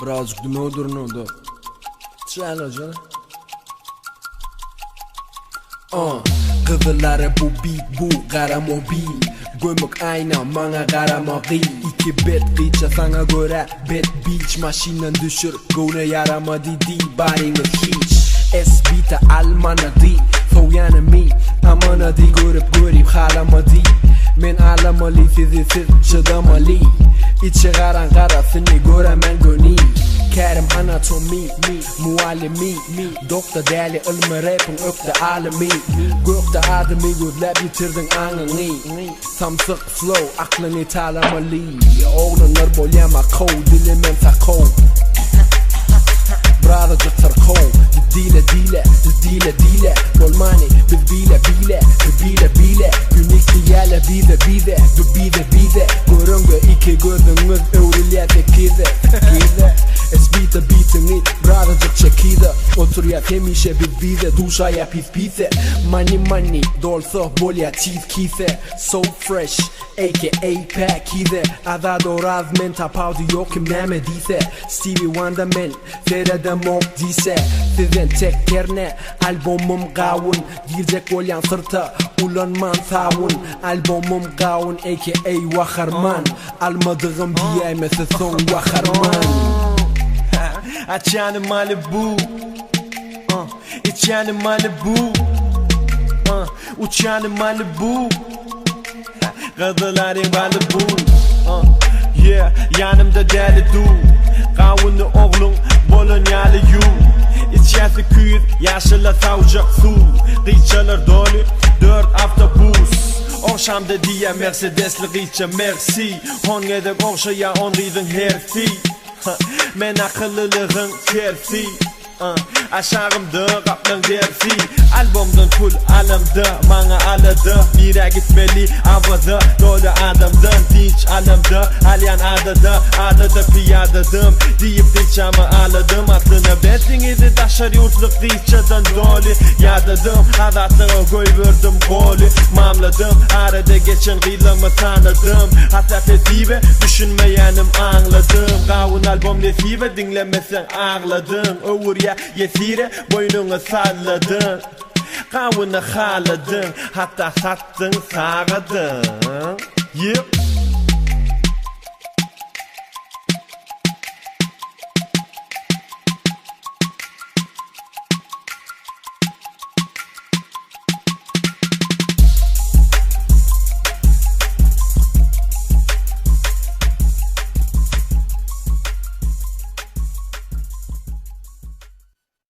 Birazcık düme durun Çayla canım. Kızılları bu beat bu kara mobil. Gömük ayna mana kara mobil. İki bet kıyça sana göre bet beach. Maşinen düşür gune yaramadı değil bariniz hiç. S-Bita almana değil Soğyanı mi amana değil görüp halama değil. Men alamalı sizi siz çıdamalı. İçi karan karasını göremen gönül. Kerim anatomi, muallimi Doktor Däli ilmi repin ökte alimi Gökte adımı gözlep yitirdin anını Samsık flow aklını talamalı Oğlanlar bolyama kov dilimem sakov Brother tırkov Dile Dolmani biz bile Günikli yerle bize Görüngü iki gözümüz övrüliyete kize Esbita bitini brothercık çekide Otur ya hemişe bize duşa ya pise Money dolsa bolya cheese kise So fresh aka pack kise Adado razmen tapavdu yokim nemediyse Stevie Wonder men Feride mok diyse Sizin tek kerne albomum gavun Girecek olyan sırta ulanman savun Albomum gavun aka vakarman Almadığım diyemesi son vakarman Açanı Malibu İçanı Malibu Uçanı Malibu Kızıların Malibu Yeah, yanımda Däli du Kavunu oğlum Bolonyalı yu İçyası küyüz yaşıla savcak su Kıyçalar dolu 4 autobus Oğşamda diye Mercedesli kıyça merci Hon edek oğşaya on ridin herfi Men akıllılığın tersi Aşağımda kaplan dersi Albomdan full alamda Bana aladı Mira gitmeli havada Dolu adamdan dinç alamda Alyan adada piyadadım Deyip dinçamı aladım Aslına betlinizi taşar yurtluk dinçadan dolu Yadadım Adatlığa koy verdim golü Mamladım Arada geçen gıylımı tanıdım Hatta fesive düşünmeyenim anladım Kavun albom nesive dinlemesen ağladın Öwür ya yesire boynunu salladın Kavunu haladın Hatta sattın sağadın Yeah